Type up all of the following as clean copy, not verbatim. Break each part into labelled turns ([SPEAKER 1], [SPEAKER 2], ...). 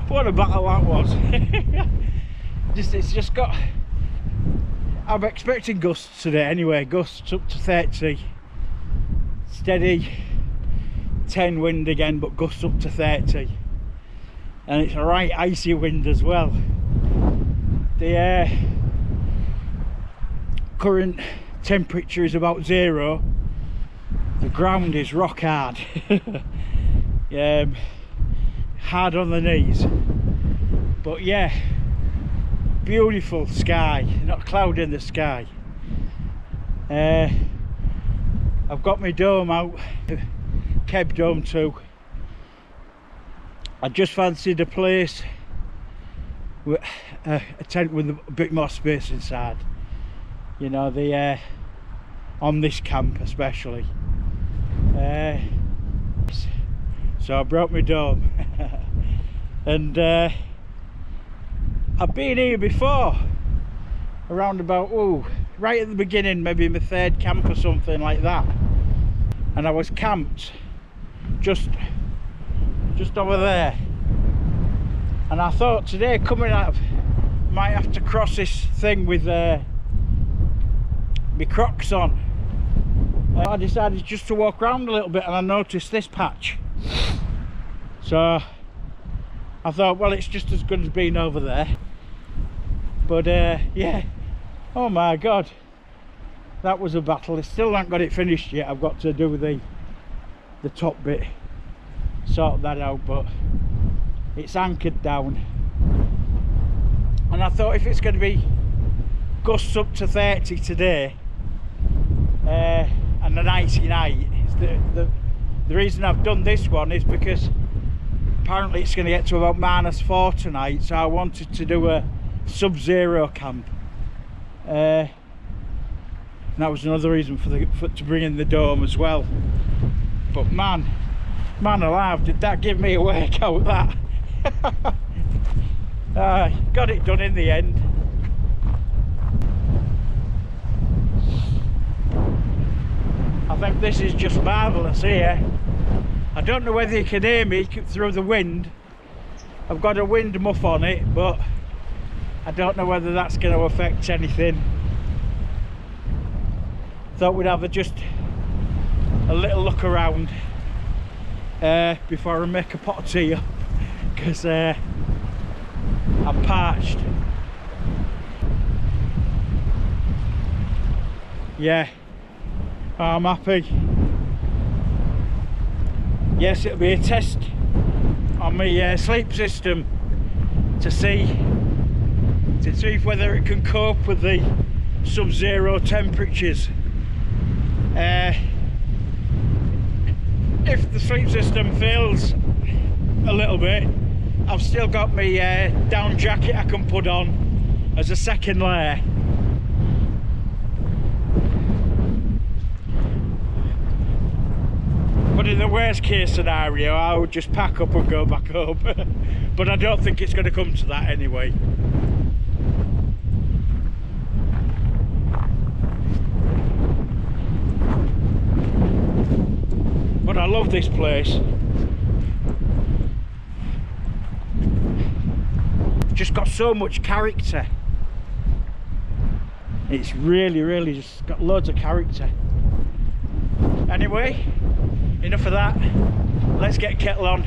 [SPEAKER 1] What a battle that was. It's just got, I'm expecting gusts today anyway, gusts up to 30, steady 10 wind again, but gusts up to 30, and it's a right icy wind as well. The current temperature is about 0. The ground is rock hard. Hard on the knees, but yeah, beautiful sky, not a cloud in the sky. I've got my dome out, Keb Dome 2. I just fancied a place with a tent with a bit more space inside, you know, the on this camp especially. So I brought my dome. And I've been here before, around about, right at the beginning, maybe my 3rd camp or something like that, and I was camped just over there, and I thought today coming out, might have to cross this thing with my Crocs on. I decided just to walk around a little bit, and I noticed this patch, so I thought, well, it's just as good as being over there. But yeah, oh my god, that was a battle. I still haven't got it finished yet. I've got to do the top bit, sort that out, but it's anchored down. And I thought, if it's going to be gusts up to 30 today, and a icy night, the reason I've done this one is because apparently it's going to get to about -4 tonight, so I wanted to do a sub-zero camp. And that was another reason to bring in the dome as well. But man alive, did that give me a workout, that. Got it done in the end. I think this is just marvellous here. I don't know whether you can hear me through the wind. I've got a wind muff on it, but I don't know whether that's going to affect anything. Thought we'd have just a little look around before I make a pot of tea up, because I'm parched. Yeah, I'm happy. Yes, it'll be a test on my sleep system to see whether it can cope with the sub-zero temperatures. If the sleep system fails a little bit, I've still got my down jacket I can put on as a second layer. But in the worst case scenario, I would just pack up and go back home. But I don't think it's going to come to that anyway. But I love this place. It's just got so much character. It's really just got loads of character. Anyway, enough of that. Let's get kettle on.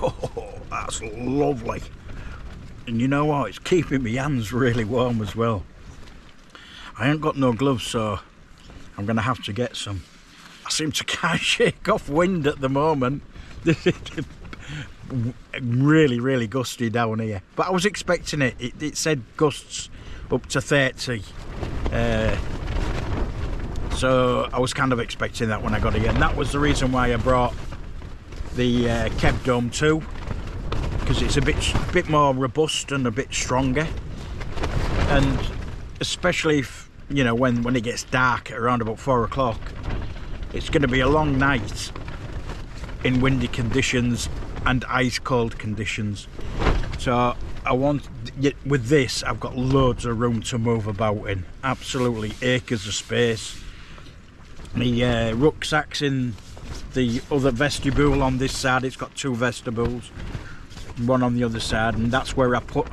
[SPEAKER 1] Oh, that's lovely. And you know what? It's keeping my hands really warm as well. I ain't got no gloves, so I'm going to have to get some. I seem to can't shake off wind at the moment. Really, really gusty down here. But I was expecting it. It said gusts up to 30. So I was kind of expecting that when I got here. And that was the reason why I brought the Keb Dome 2. Because it's a bit more robust and a bit stronger. And especially if, you know, when it gets dark at around about 4 o'clock, it's going to be a long night in windy conditions and ice cold conditions. So I want, with this, I've got loads of room to move about in. Absolutely acres of space. My rucksack's in the other vestibule on this side. It's got 2 vestibules, one on the other side, and that's where I put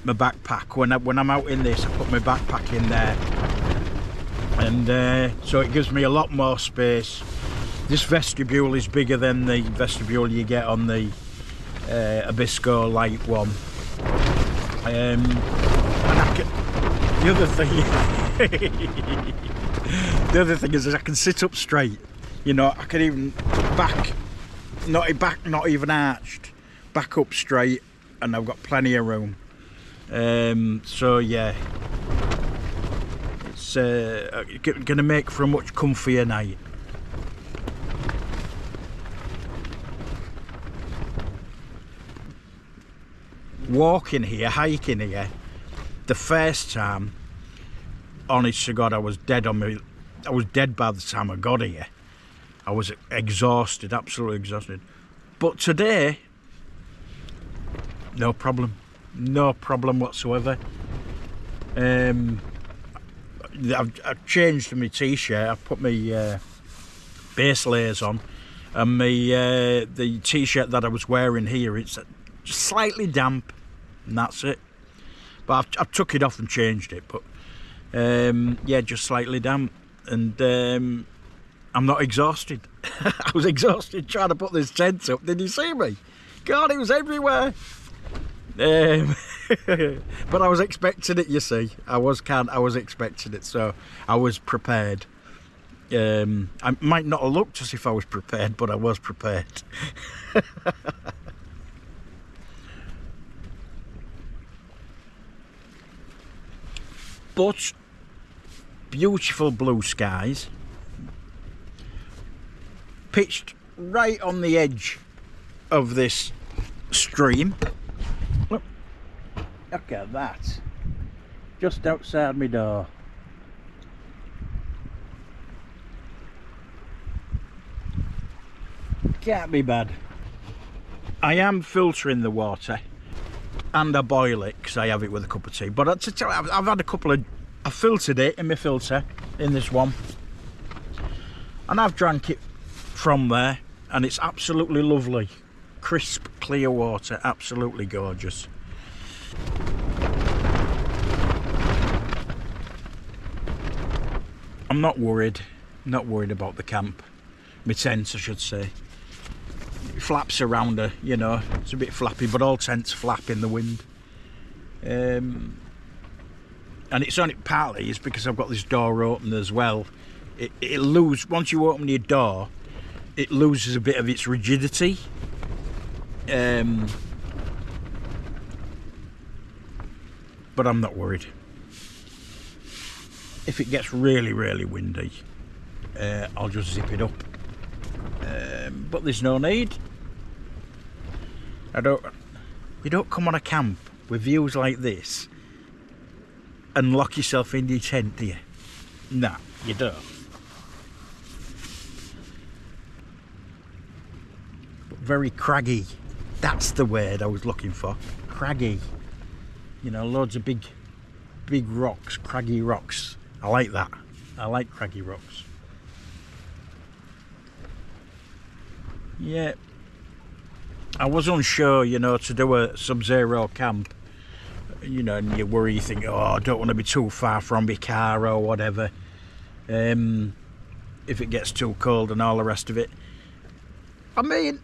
[SPEAKER 1] my backpack. When I'm out in this, I put my backpack in there, and so it gives me a lot more space. This vestibule is bigger than the vestibule you get on the Abisko light one. And the other thing is I can sit up straight. You know, I can even not even arched, back up straight, and I've got plenty of room. So yeah, it's going to make for a much comfier night. Walking here, hiking here, the first time, honest to God, I was dead by the time I got here. I was exhausted, absolutely exhausted. But today, no problem whatsoever. I've changed my t-shirt. I've put my base layers on, and the t-shirt that I was wearing here, it's just slightly damp, and that's it. But I've took it off and changed it. But yeah, just slightly damp, and I'm not exhausted. I was exhausted trying to put this tent up. Did you see me? God, it was everywhere. But I was expecting it, you see. I was expecting it, so I was prepared. I might not have looked as if I was prepared, but I was prepared. But beautiful blue skies, pitched right on the edge of this stream. Look at that, just outside my door. Can't be bad. I am filtering the water, and I boil it because I have it with a cup of tea. But to tell you, I've had a couple of, I filtered it in my filter in this one, and I've drank it from there, and it's absolutely lovely, crisp, clear water, absolutely gorgeous. I'm not worried about the camp, my tent I should say. It flaps around her, you know, it's a bit flappy, but all tents flap in the wind. And it's only partly is because I've got this door open as well. It loses, once you open your door, it loses a bit of its rigidity. But I'm not worried. If it gets really, really windy, I'll just zip it up. But there's no need. You don't come on a camp with views like this and lock yourself in your tent, do you? Nah, you don't. But very craggy. That's the word I was looking for. Craggy. You know, loads of big rocks, craggy rocks. I like that. I like craggy rocks. Yeah. I was unsure, you know, to do a sub-zero camp. You know, and you worry, you think, oh, I don't want to be too far from my car or whatever. If it gets too cold and all the rest of it. I mean,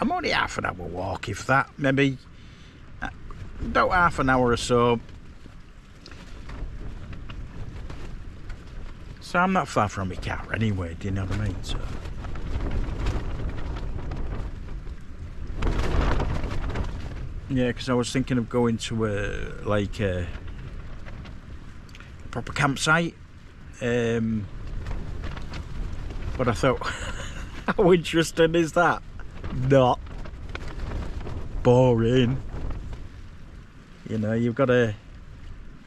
[SPEAKER 1] I'm only half an hour walk, if that, maybe about half an hour or so. So I'm not far from my car anyway, do you know what I mean? So yeah, because I was thinking of going to a proper campsite, but I thought, how interesting is that? Not. Boring. You know, you've got to,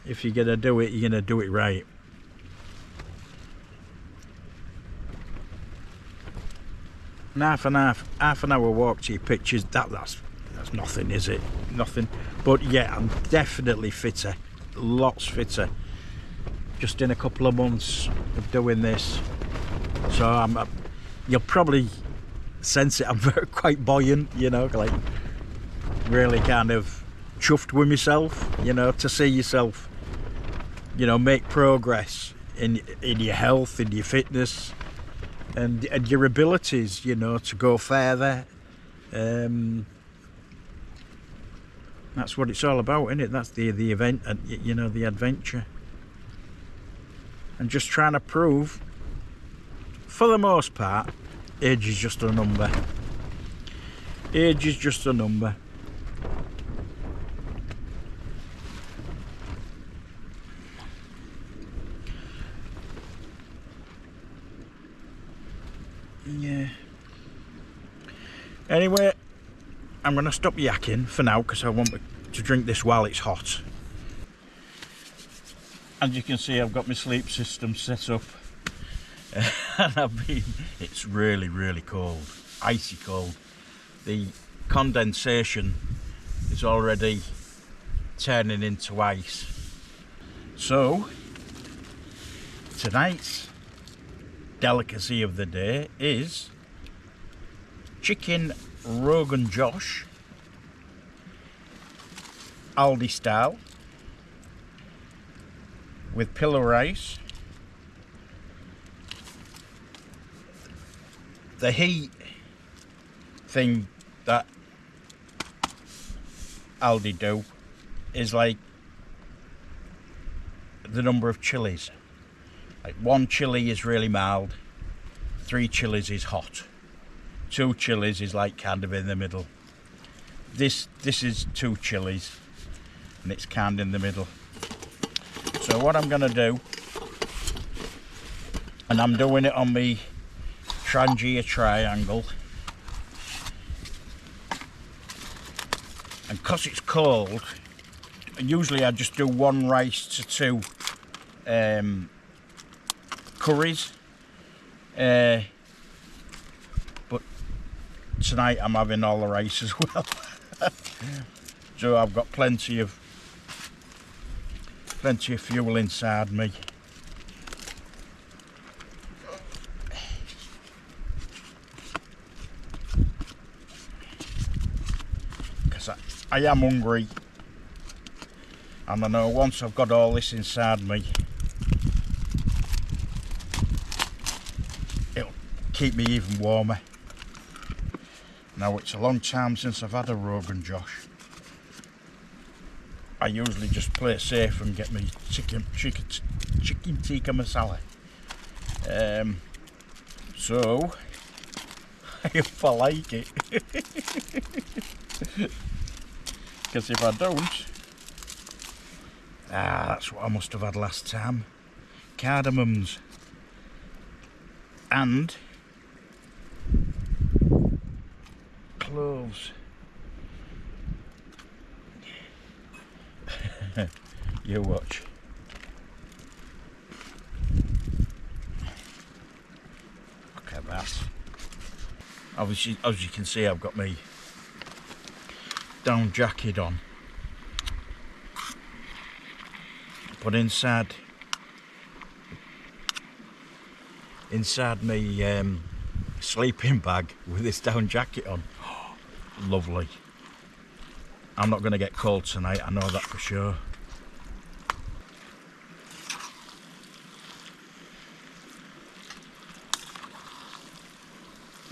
[SPEAKER 1] if you're gonna do it, you're gonna do it right. And half an hour walk to your pictures, that's nothing, is it? Nothing. But yeah, I'm definitely fitter, lots fitter, just in a couple of months of doing this. So you'll probably sense it. I'm quite buoyant, you know, like really kind of chuffed with myself, you know, to see yourself, you know, make progress in your health, in your fitness, and your abilities, you know, to go further. That's what it's all about, isn't it? That's the event, you know, the adventure, and just trying to prove, for the most part, age is just a number. Age is just a number. Yeah. Anyway, I'm going to stop yakking for now because I want to drink this while it's hot. As you can see, I've got my sleep system set up. And it's really, really cold, icy cold. The condensation is already turning into ice. So, tonight's delicacy of the day is chicken Rogan Josh, Aldi style, with pillow rice. The heat thing that Aldi do is like the number of chilies. Like 1 chili is really mild, 3 chilies is hot, 2 chilies is like kind of in the middle. This is 2 chilies and it's kind of in the middle. So what I'm gonna do, and I'm doing it on my Tangia triangle, and because it's cold, usually I just do 1 rice to 2 curries, but tonight I'm having all the rice as well. So I've got plenty of fuel inside me. Because I am hungry, and I know once I've got all this inside me, it'll keep me even warmer. Now, it's a long time since I've had a Rogan Josh. I usually just play it safe and get me chicken tikka masala. So if I like it, because if I don't, that's what I must have had last time. Cardamoms and cloves. You watch. Look at that. Obviously, as you can see, I've got my down jacket on, but inside my sleeping bag with this down jacket on. Lovely. I'm not going to get cold tonight, I know that for sure.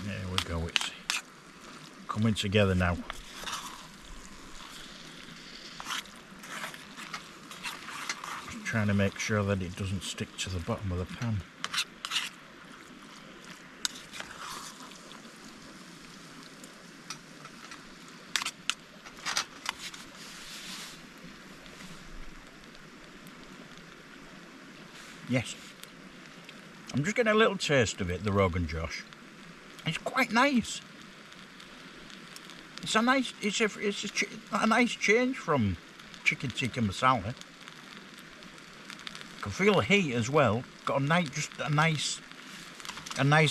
[SPEAKER 1] There we go, it's coming together now. Just trying to make sure that it doesn't stick to the bottom of the pan. Yes, I'm just getting a little taste of it, the Rogan Josh. It's quite nice. It's a nice, a nice change from chicken tikka masala. I can feel the heat as well. Got a nice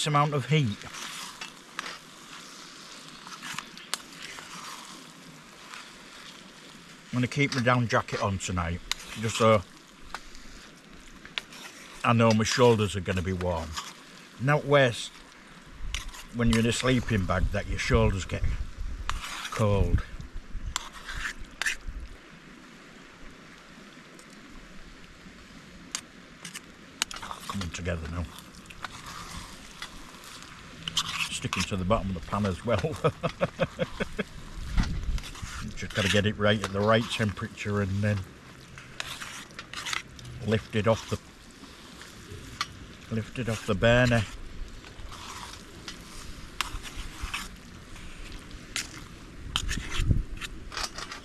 [SPEAKER 1] amount of heat. I'm gonna keep my down jacket on tonight, just so I know my shoulders are gonna be warm. Not worse when you're in a sleeping bag that your shoulders get cold. Coming together now. Sticking to the bottom of the pan as well. Just got to get it right at the right temperature and then lift it off the burner.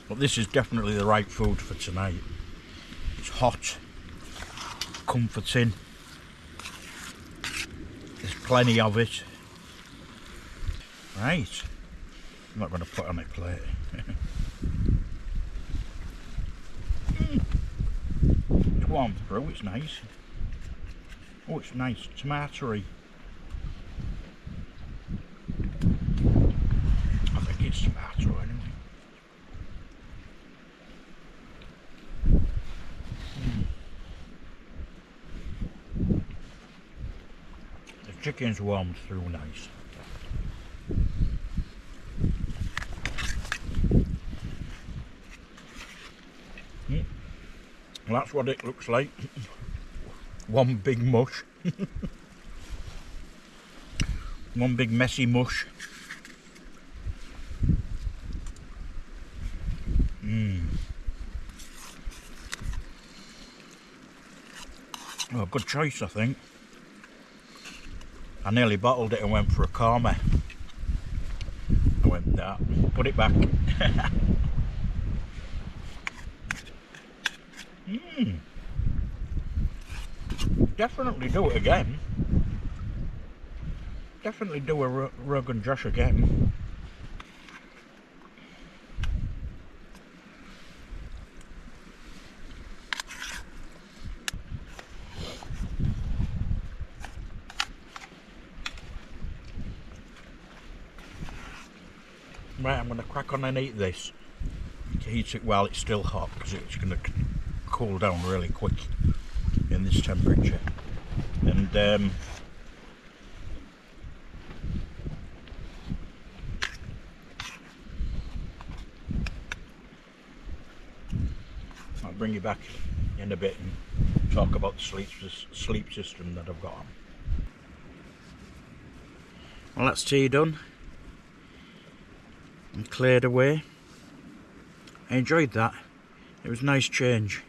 [SPEAKER 1] But this is definitely the right food for tonight. It's hot, comforting, there's plenty of it. Right, I'm not going to put on a plate. It's warm through, it's nice. Oh, it's nice, tomatoey. I think it's tomato anyway. The chicken's warmed through nice. Well, that's what it looks like. One big mush. One big messy mush. Oh, good choice, I think. I nearly bottled it and went for a korma. I went that. Put it back. Definitely do it again. Definitely do a Rogan Josh again. Right, I'm going to crack on and eat this. Heat it while it's still hot because it's going to cool down really quick in this temperature. And I'll bring you back in a bit and talk about the sleep system that I've got on. Well, that's tea done and cleared away. I enjoyed that. It was a nice change.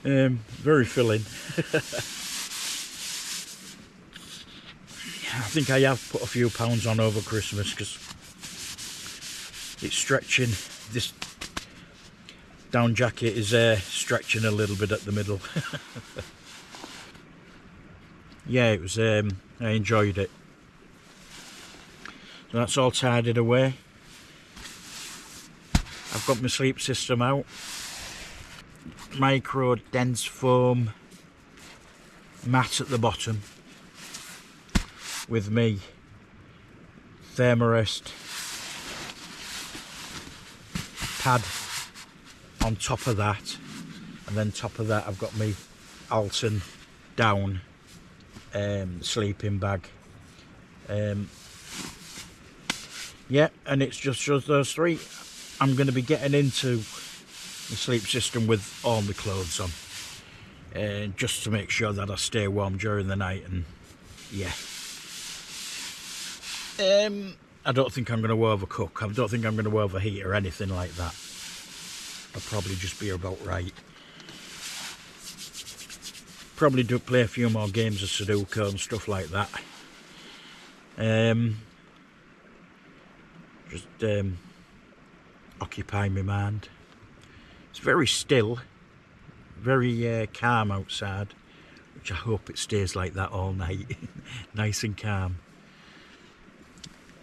[SPEAKER 1] Very filling. I think I have put a few pounds on over Christmas because it's stretching. This down jacket is stretching a little bit at the middle. Yeah, it was. I enjoyed it. So that's all tidied away. I've got my sleep system out. Micro dense foam mat at the bottom with me thermarest pad on top of that, and then top of that I've got me Alton down sleeping bag. Yeah, and it's just those three. I'm going to be getting into the sleep system with all my clothes on, just to make sure that I stay warm during the night. And yeah, I don't think I'm going to overcook. I don't think I'm going to overheat or anything like that. I'll probably just be about right. Probably do play a few more games of Sudoku and stuff like that. Just occupy my mind. It's very still, very calm outside, which I hope it stays like that all night. Nice and calm.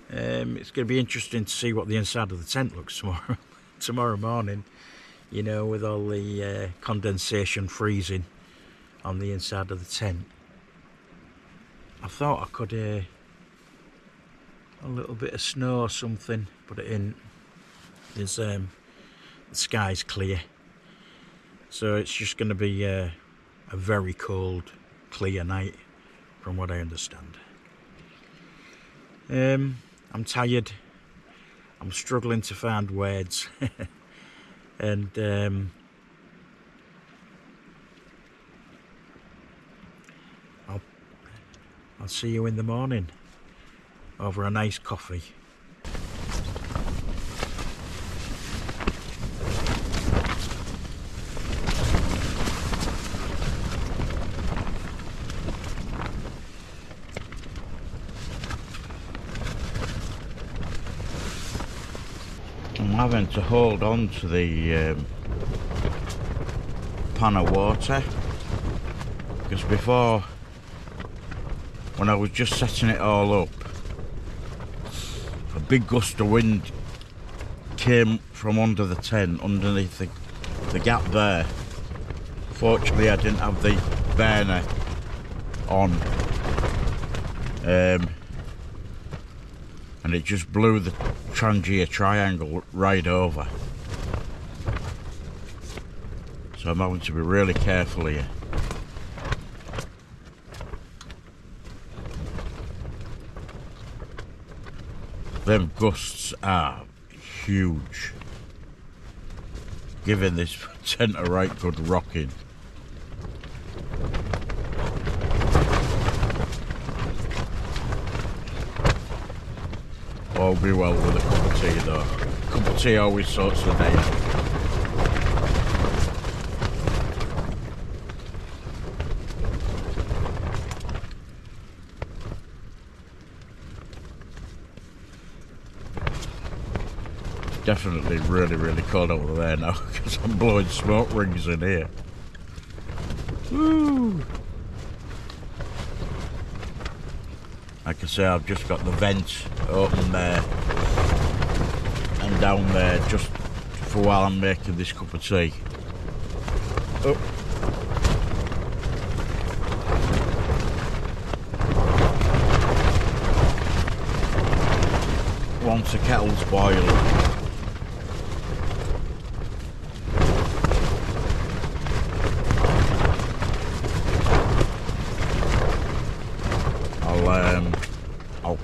[SPEAKER 1] It's going to be interesting to see what the inside of the tent looks tomorrow morning, you know, with all the condensation freezing on the inside of the tent. I thought I could a little bit of snow or something, but it isn't. There's the sky's clear, so it's just going to be a very cold, clear night, from what I understand. I'm tired. I'm struggling to find words, and I'll see you in the morning over a nice coffee. I'm having to hold on to the pan of water, because before, when I was just setting it all up, a big gust of wind came from under the tent, underneath the gap there. Fortunately, I didn't have the burner on, and it just blew the Tangia triangle right over. So I'm having to be really careful here. Them gusts are huge, giving this tent a right good rocking. All be well with a cup of tea though. A cup of tea always sorts the day out. Definitely really cold over there now, because I'm blowing smoke rings in here. Woo! Like I say, I've just got the vent open there and down there just for while I'm making this cup of tea. Oh. Once the kettle's boiling,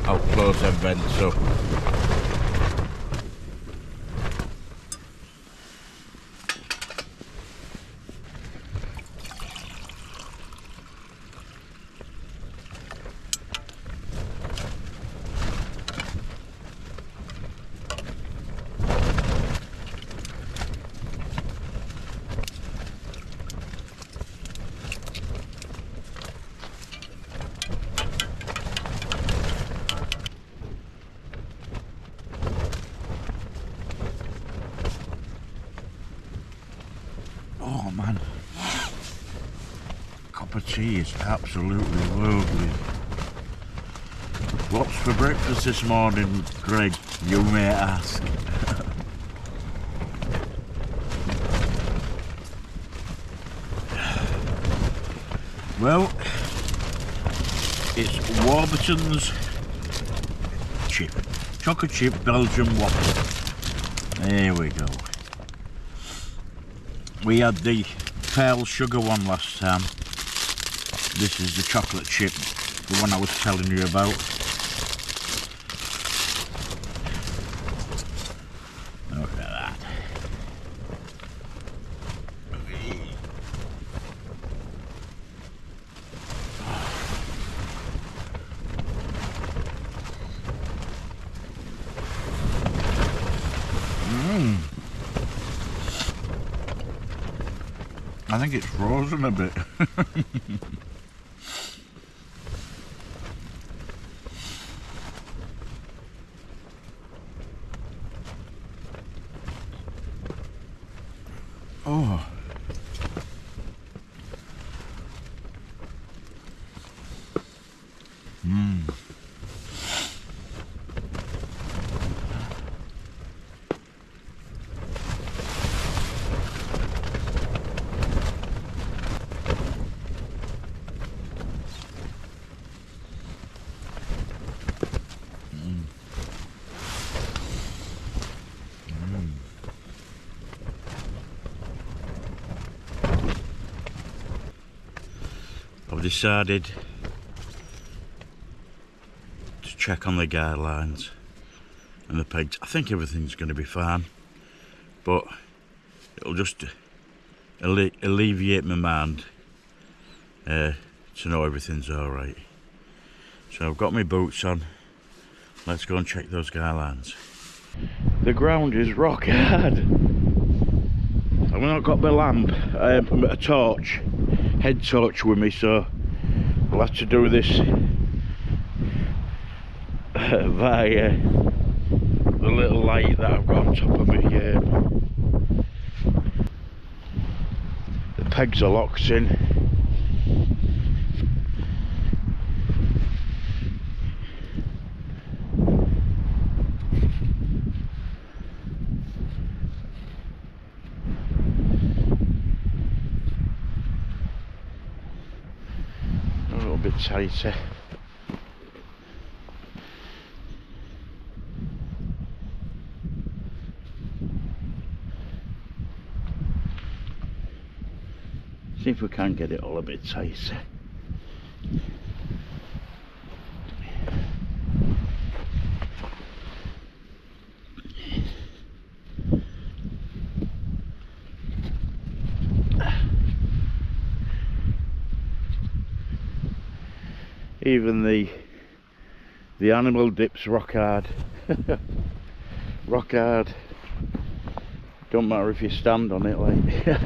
[SPEAKER 1] I'll close them vents up. Oh man, cup of tea is absolutely lovely. What's for breakfast this morning, Greg, you may ask? Well, it's Warburton's chip, chocolate chip Belgian waffle. There we go. We had the pearl sugar one last time. This is the chocolate chip, the one I was telling you about. Look at that. I think it's frozen a bit. Oh. I've decided to check on the guidelines and the pegs. I think everything's going to be fine, but it'll just alleviate my mind to know everything's alright. So I've got my boots on. Let's go and check those guidelines. The ground is rock hard. I've not got my lamp, a torch, head torch with me, so I'll have to do this via the little light that I've got on top of me. The pegs are locked in. A little bit tighter. See if we can get it all a bit tighter. Even the animal dips rock hard. Rock hard. Don't matter if you stand on it, like.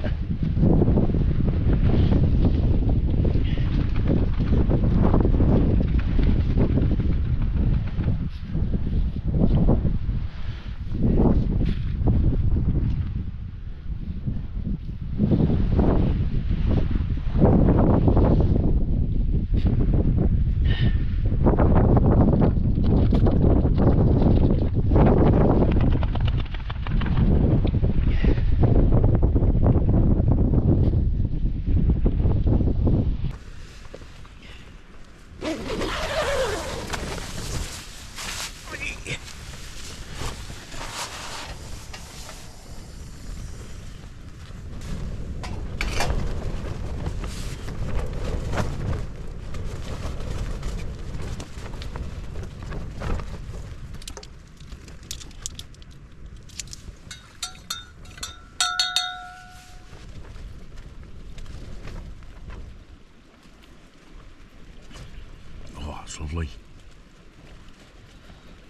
[SPEAKER 1] That's lovely.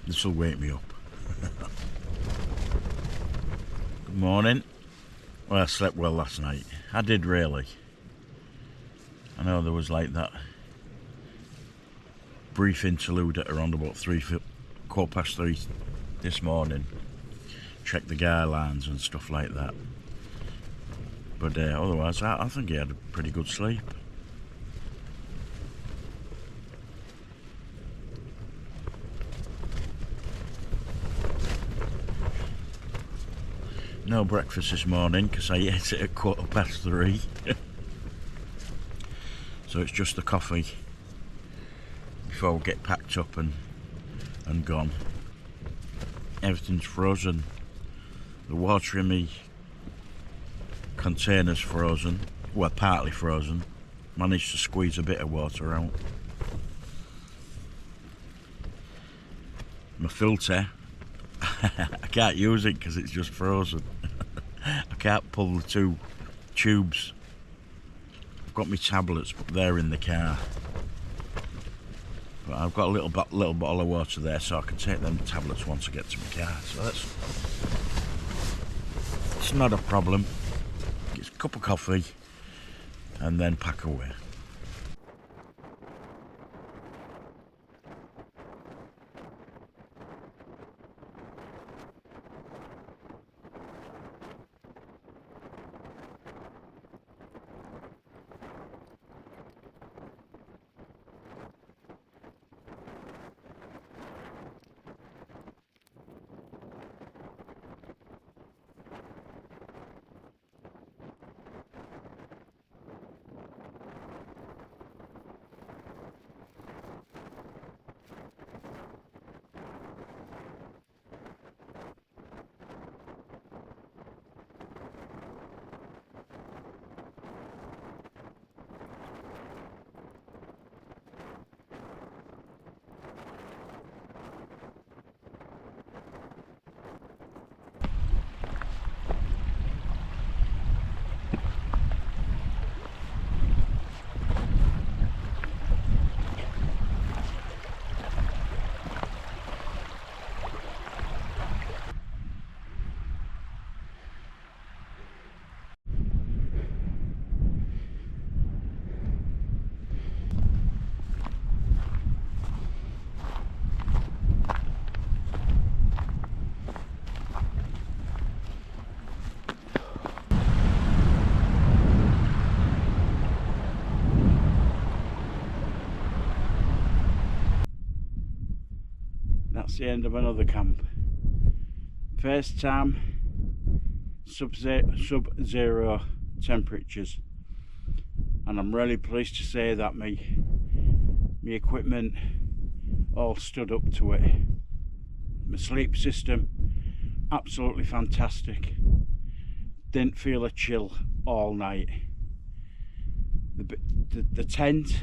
[SPEAKER 1] This will wake me up. Good morning. Well, I slept well last night. I did, really. I know there was like that brief interlude at around about 3:15 this morning. Checked the guidelines and stuff like that. But otherwise, I think he had a pretty good sleep. No breakfast this morning because I ate it at 3:15. So it's just the coffee before we get packed up and gone. Everything's frozen. The water in me container's frozen. Well, partly frozen. Managed to squeeze a bit of water out. My filter, I can't use it because it's just frozen. I can't pull the two tubes. I've got my tablets, but they're in the car. But I've got a little bottle of water there, so I can take them tablets once I get to my car. So it's not a problem. It's a cup of coffee, and then pack away. That's the end of another camp. First time sub-zero temperatures, and I'm really pleased to say that my equipment all stood up to it. My sleep system absolutely fantastic. Didn't feel a chill all night. The tent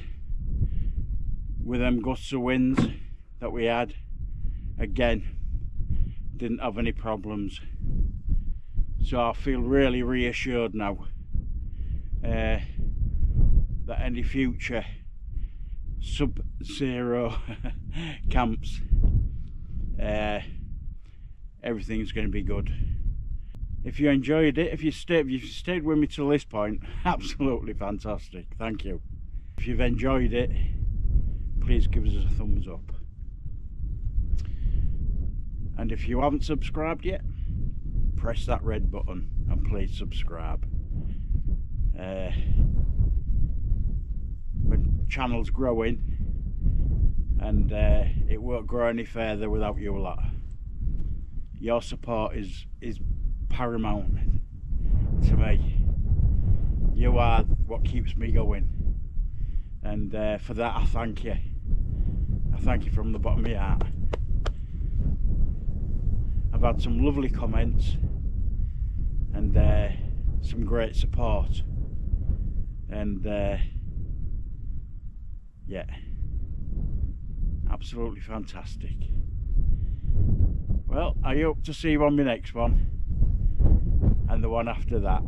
[SPEAKER 1] with them gusts of winds that we had, again, didn't have any problems. So I feel really reassured now that any future sub-zero camps, everything's going to be good. If you enjoyed it, if you stayed with me till this point, absolutely fantastic, thank you. If you've enjoyed it, please give us a thumbs up. And if you haven't subscribed yet, press that red button and please subscribe. My channel's growing, and it won't grow any further without you lot. Your support is paramount to me. You are what keeps me going, and for that I thank you. I thank you from the bottom of my heart. I've had some lovely comments and some great support, and yeah, absolutely fantastic. Well, I hope to see you on my next one, and the one after that,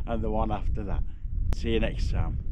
[SPEAKER 1] and the one after that. See you next time.